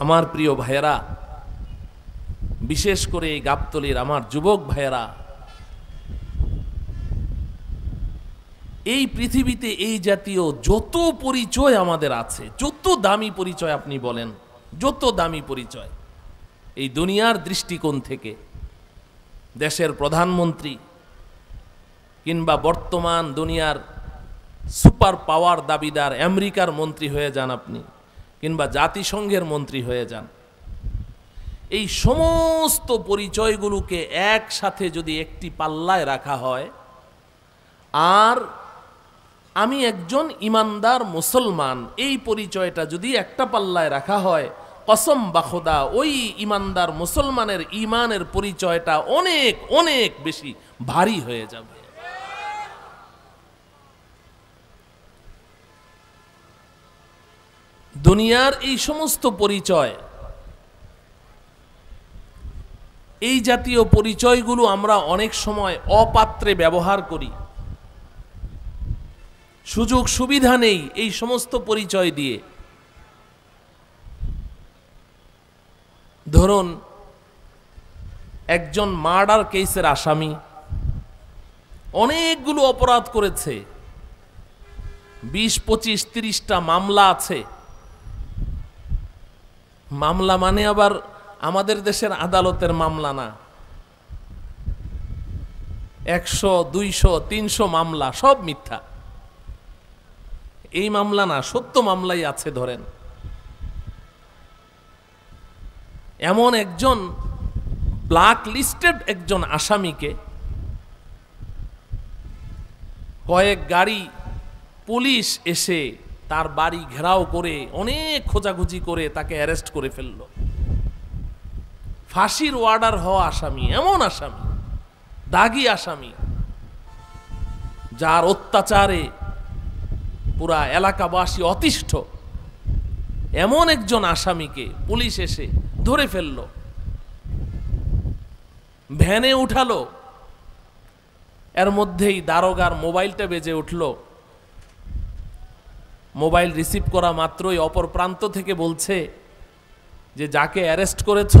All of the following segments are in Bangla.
আমার প্রিয় ভাইয়েরা, বিশেষ করে এই গাবতলীর আমার যুবক ভাইয়েরা, এই পৃথিবীতে এই জাতীয় যত পরিচয় আমাদের আছে, যত দামি পরিচয় আপনি বলেন, যত দামি পরিচয়, এই দুনিয়ার দৃষ্টিকোণ থেকে দেশের প্রধানমন্ত্রী কিংবা বর্তমান দুনিয়ার সুপার পাওয়ার দাবিদার আমেরিকার মন্ত্রী হয়ে যান আপনি, কিংবা জাতিসংঘের মন্ত্রী হয়ে যান, এই সমস্ত পরিচয়গুলোকে একসাথে যদি একটি পাল্লায় রাখা হয়, আর আমি একজন ইমানদার মুসলমান, এই পরিচয়টা যদি একটা পাল্লায় রাখা হয়, কসম বা খোদা ওই ইমানদার মুসলমানের ইমানের পরিচয়টা অনেক অনেক বেশি ভারী হয়ে যাবে। দুনিয়ার এই সমস্ত পরিচয়, এই জাতীয় পরিচয়গুলো আমরা অনেক সময় অপাত্রে ব্যবহার করি, সুযোগ সুবিধা নেই এই সমস্ত পরিচয় দিয়ে। ধরুন একজন মার্ডার কেসের আসামি, অনেকগুলো অপরাধ করেছে, 20-25-30টা মামলা আছে। মামলা মানে আবার আমাদের দেশের আদালতের মামলা না, 100, 200, 300 মামলা, সব মিথ্যা। এই মামলা না, সত্য মামলাই আছে। ধরেন এমন একজন ব্ল্যাক লিস্টেড একজন আসামিকে কয়েক গাড়ি পুলিশ এসে তার বাড়ি ঘেরাও করে অনেক খোঁজাখুঁজি করে তাকে অ্যারেস্ট করে ফেলল। ফাঁসির অর্ডার হওয়া আসামি, এমন আসামি, দাগী আসামি, যার অত্যাচারে পুরা এলাকাবাসী অতিষ্ঠ, এমন একজন আসামিকে পুলিশ এসে ধরে ফেলল, ভ্যানে উঠালো। এর মধ্যেই দারোগার মোবাইলটা বেজে উঠল। মোবাইল রিসিভ করা মাত্রই অপর প্রান্ত থেকে বলছে যে যাকে অ্যারেস্ট করেছ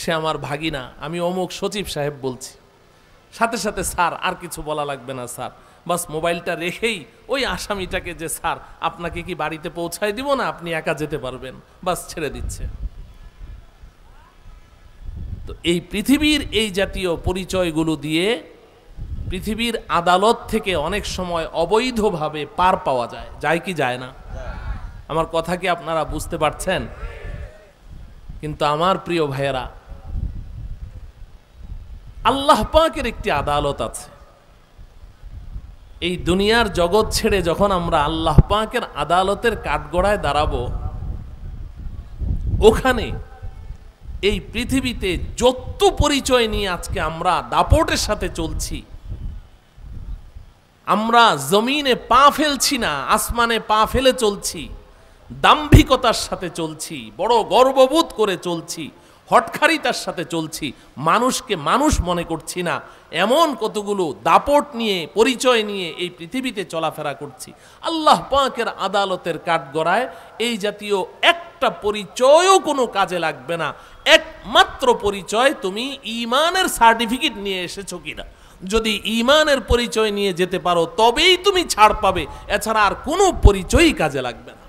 সে আমার ভাগিনা, আমি অমুক সচিব সাহেব বলছি। সাথে সাথে স্যার আর কিছু বলা লাগবে না স্যার, বাস মোবাইলটা রেখেই ওই আসামিটাকে যে স্যার আপনাকে কি বাড়িতে পৌঁছায় দিব না, আপনি একা যেতে পারবেন, বাস ছেড়ে দিচ্ছে। তো এই পৃথিবীর এই জাতীয় পরিচয়গুলো দিয়ে পৃথিবীর আদালত থেকে অনেক সময় অবৈধভাবে পার পাওয়া যায়, যায় কি যায় না? আমার কথা কি আপনারা বুঝতে পারছেন? কিন্তু আমার প্রিয় ভাইয়েরা, আল্লাহ পাকের একটি আদালত আছে। এই দুনিয়ার জগৎ ছেড়ে যখন আমরা আল্লাহ পাকের আদালতের কাঠগড়ায় দাঁড়াবো, ওখানে এই পৃথিবীতে যত পরিচয় নিয়ে আজকে আমরা দাপটের সাথে চলছি, আমরা জমিনে পা ফেলছি না, আসমানে পা ফেলে চলছি, দাম্ভিকতার সাথে চলছি, বড় গর্ববোধ করে চলছি, হটখারিতার সাথে চলছি, মানুষকে মানুষ মনে করছি না, এমন কতগুলো দাপট নিয়ে পরিচয় নিয়ে এই পৃথিবীতে চলাফেরা করছি। আল্লাহ পাকের আদালতের কাঠগড়ায় এই জাতীয় একটা পরিচয়ও কোনো কাজে লাগবে না। একমাত্র পরিচয় তুমি ঈমানের সার্টিফিকেট নিয়ে এসেছো কিনা। যদি ঈমানের পরিচয় নিয়ে যেতে পারো তবেই তুমি ছাড় পাবে, এছাড়া আর কোনো পরিচয়ই কাজে লাগবে না।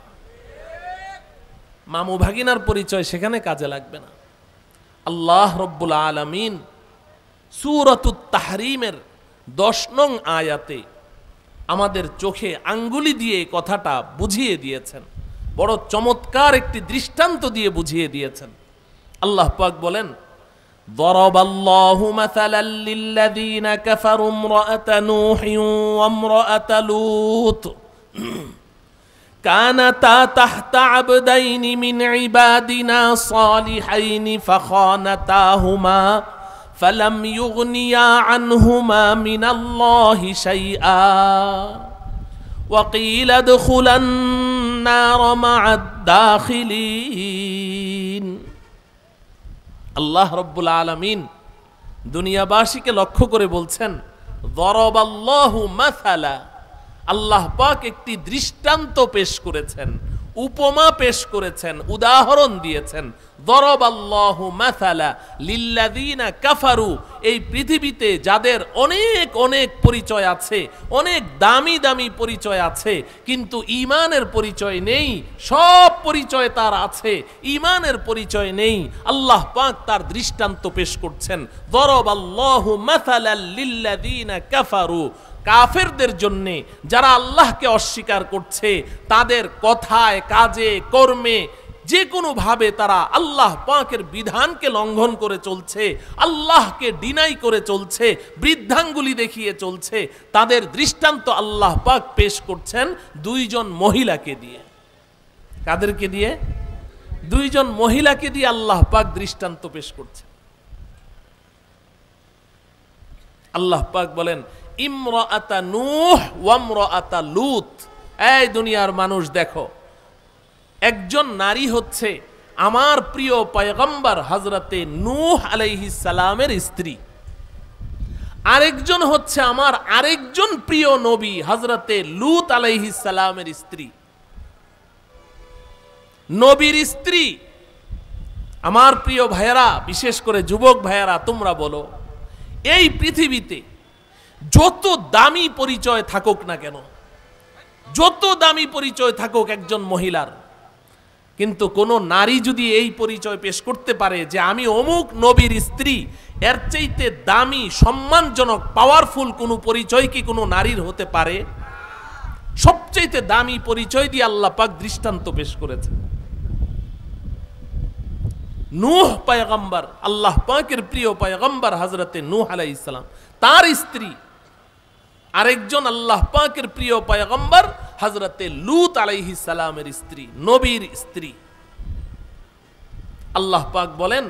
মামু ভাগিনার পরিচয় সেখানে কাজে লাগবে না। আল্লাহ রব্বুল আলামিন সূরাতুত তাহরিমের 10 নং আয়াতে আমাদের চোখে আঙ্গুলি দিয়ে কথাটা বুঝিয়ে দিয়েছেন, বড় চমৎকার একটি দৃষ্টান্ত দিয়ে বুঝিয়ে দিয়েছেন। আল্লাহ পাক বলেন, দরাবাল্লাহু মাসালাল লিল্লাযীনা কাফারু ইমরাআতা নূহিন ওয়া ইমরাআতা লূত كانتا تحت عبدين من عبادنا صالحين فخانتاهما فلم يغنيا عنهما من الله شيئا وقيل ادخلا النار مع الداخلين। আল্লাহ রব্বুল আলামিন দুনিয়াবাসীকে লক্ষ্য করে বলছেন, দরাবাল্লাহু মাসালা, আল্লাহ পাক একটি দৃষ্টান্ত পেশ করেছেন, উপমা পেশ করেছেন, উদাহরণ দিয়েছেন। দরাবাল্লাহু মাসালা লিল্লাযিনা কাফারু, এই পৃথিবীতে যাদের অনেক অনেক পরিচয় আছে, অনেক দামি দামি পরিচয় আছে, কিন্তু ঈমানের পরিচয় নেই। সব পরিচয় তার আছে, ঈমানের পরিচয় নেই। আল্লাহ পাক তার দৃষ্টান্ত পেশ করছেন। দরাবাল্লাহু মাসালাল লিল্লাযিনা কাফারু, কাফেরদের জন্য, যারা আল্লাহকে অস্বীকার করছে, তাদের কথায়, কাজে, কর্মে, যে কোনো ভাবে তারা আল্লাহ পাকের বিধানকে লঙ্ঘন করে চলছে, আল্লাহকে ডিনাই করে চলছে, বৃদ্ধাঙ্গুলি দেখিয়ে চলছে, তাদের দৃষ্টান্ত আল্লাহ পাক পেশ করছেন দুইজন মহিলাকে দিয়ে। কাদেরকে দিয়ে? দুইজন মহিলাকে দিয়ে আল্লাহ পাক দৃষ্টান্ত পেশ করছেন। আল্লাহ পাক বলেন, ইমরাআতা নূহ ওয়া ইমরাআতা লূত। এই দুনিয়ার মানুষ দেখো, একজন নারী হচ্ছে আমার প্রিয় পয়গম্বর হযরতে নূহ আলাইহিস সালামের স্ত্রী, আরেকজন হচ্ছে আমার আরেকজন প্রিয় নবী হযরতে লূত আলাইহিস সালামের স্ত্রী। নবীর স্ত্রী। আমার প্রিয় ভাইয়েরা, বিশেষ করে যুবক ভাইয়েরা, তোমরা বলো, এই পৃথিবীতে যত দামি পরিচয় থাকুক না কেন, যত দামি পরিচয় থাকুক একজন মহিলার, কিন্তু কোন নারী যদি এই পরিচয় পেশ করতে পারে যে আমি অমুক নবীর স্ত্রী, এর চাইতে দামি, সম্মানজনক, পাওয়ারফুল কোনো পরিচয় কি কোনো নারীর হতে পারে? সবচাইতে দামি পরিচয় দিয়ে আল্লাহ পাক দৃষ্টান্ত পেশ করেছে। নূহ পয়গম্বর, আল্লাহ পাকের প্রিয় পয়গম্বর হযরতে নূহ আলাইহিস সালাম, তার স্ত্রী আরেকজন আল্লাহ পাকের প্রিয় পয়গম্বর হযরতে লূত আলাইহিস সালামের স্ত্রী, নবীর স্ত্রী। আল্লাহ পাক বলেন,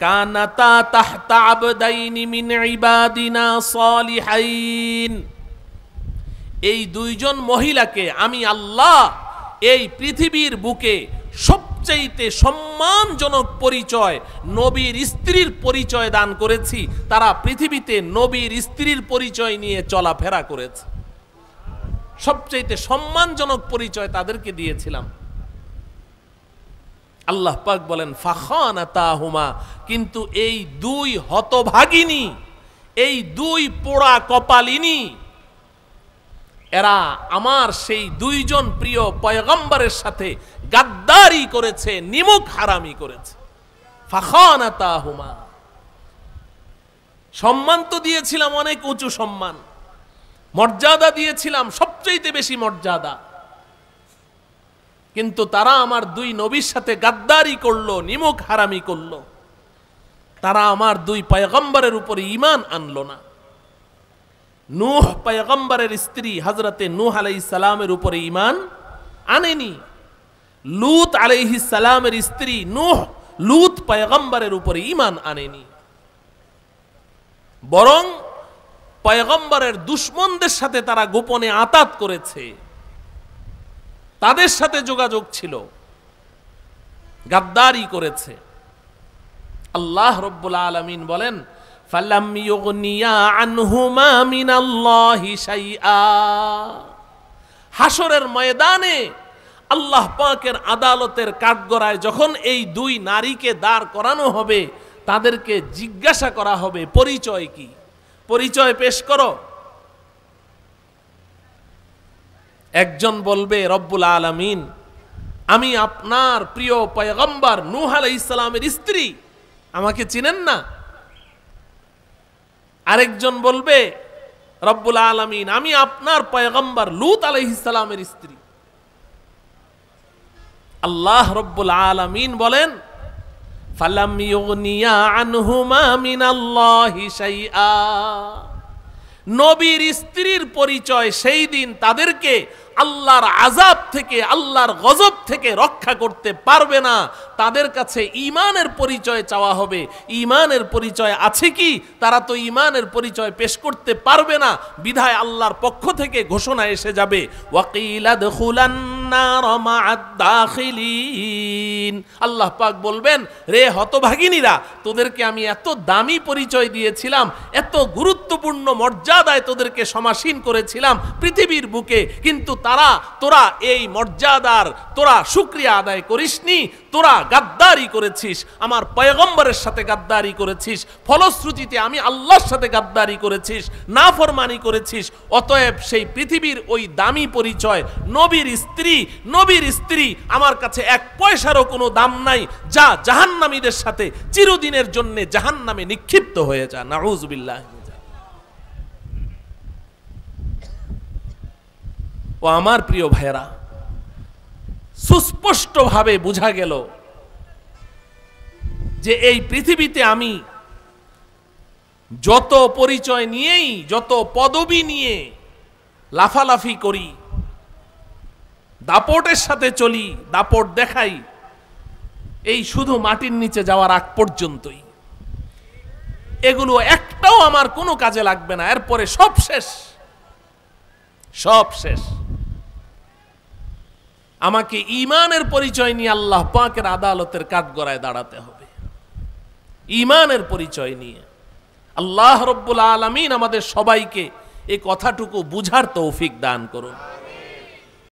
কানাতা তাহতা আবদাইনি মিন ইবাদিনা সালিহাইন। এই দুইজন মহিলাকে আমি আল্লাহ এই পৃথিবীর বুকে সবচাইতে সম্মানজনক পরিচয়, নবীর স্ত্রীর পরিচয় দান করেছি। তারা পৃথিবীতে নবীর স্ত্রীর পরিচয় নিয়ে চলাফেরা করেছে। সবচাইতে সম্মানজনক পরিচয় তাদেরকে দিয়েছিলাম। আল্লাহ পাক বলেন, ফাখানাতাহুমা, কিন্তু এই দুই হতভাগিনী, এই দুই পোড়া কপালিনী, এরা আমার সেই দুইজন প্রিয় পয়গম্বরের সাথে গাদ্দারি করেছে, নিমুখ হারামি করেছে। ফাখানাতাহুমা, সম্মান তো দিয়েছিলাম অনেক উঁচু সম্মান, মর্যাদা দিয়েছিলাম সবচেয়ে বেশি মর্যাদা, কিন্তু তারা আমার দুই নবীর সাথে গাদ্দারি করলো, নিমুখ হারামি করলো। তারা আমার দুই পয়গম্বরের উপরে ঈমান আনলো না। নূহ পয়গম্বরের স্ত্রী হযরতে নূহ আলাইহিস সালামের উপরে ঈমান আনেনি। লূত আলাইহিস সালামের স্ত্রী নূহ, লূত পয়গম্বরের উপরে ঈমান আনেনি, বরং পয়গম্বরের দুশমনদের সাথে তারা গোপনে আতাত করেছে, তাদের সাথে যোগাযোগ ছিল, গাদ্দারি করেছে। আল্লাহ রাব্বুল আলামিন বলেন, ফালাম ইউগনিয়া আনহুমা মিনাল্লাহি শাইআ। হাসরের ময়দানে আল্লাহ পাকের আদালতের কাঠগড়ায় যখন এই দুই নারীকে দাঁড় করানো হবে, তাদেরকে জিজ্ঞাসা করা হবে, পরিচয় কি? পরিচয় পেশ করো। একজন বলবে, রব্বুল আলামিন, আমি আপনার প্রিয় পয়গম্বর নূহ আলাইহিস সালামের স্ত্রী, আমাকে চিনেন না? আরেকজন বলবে, রব্বুল আলামিন, আমি আপনার পয়গম্বর লূত আলাইহিস সালামের স্ত্রী। আল্লাহ রব্বুল আলামিন বলেন, ফালাম ইউগনিয়া আনহুমা মিনাল্লাহি শাইআ। নবীর স্ত্রীর পরিচয় সেই দিন তাদেরকে আল্লাহর আযাব থেকে, আল্লাহর গজব থেকে রক্ষা করতে পারবে না। তাদের কাছে ঈমানের পরিচয় চাওয়া হবে। ঈমানের পরিচয় আছে কি? তারা তো ঈমানের পরিচয় পেশ করতে পারবে না। বিধায় আল্লাহর পক্ষ থেকে ঘোষণা এসে যাবে, ওয়াকিলা দুখুলান নার মা'আদ দাখিলিন। আল্লাহ পাক বলবেন, রে হতভাগিনীরা, তোদেরকে আমি এত দামি পরিচয় দিয়েছিলাম, এত গুরুত্বপূর্ণ মর্যাদায় তোদেরকে সমাসীন করেছিলাম পৃথিবীর বুকে, কিন্তু তোরা এই মর্যাদার তোরা শুকরিয়া আদায় করিসনি, তোরা গাদ্দারি করেছিস, আমার পয়গম্বরের সাথে গাদ্দারি করেছিস, ফলশ্রুতিতে আমি আল্লাহর সাথে গাদ্দারি করেছিস, নাফরমানি করেছিস। অতএব সেই পৃথিবীর ওই দামি পরিচয় নবীর স্ত্রী আমার কাছে এক পয়সারও কোনো দাম নাই, যা জাহান্নামীদের সাথে চিরদিনের জন্য জাহান্নামে নিক্ষিপ্ত হয়ে যা। নাউযুবিল্লাহ। ও আমার প্রিয় ভাইয়েরা, সুস্পষ্টভাবে বোঝা গেল যে এই পৃথিবীতে আমি যত পরিচয় নিয়েই, যত পদবি নিয়ে লাফালাফি করি, দাপটের সাথে চলি, দাপট দেখাই, এই শুধু মাটির নিচে যাওয়ার আগ পর্যন্তই। এগুলো একটাও আমার কোনো কাজে লাগবে না, এরপরে সব শেষ, সব শেষ। আমাকে ঈমানের পরিচয় নিয়ে আল্লাহ পাকের আদালতের কাঠগড়ায় দাঁড়াতে হবে, ঈমানের পরিচয় নিয়ে। আল্লাহ রব্বুল আলামিন আমাদের সবাইকে এই কথাটুকু বুঝার তৌফিক দান করুন।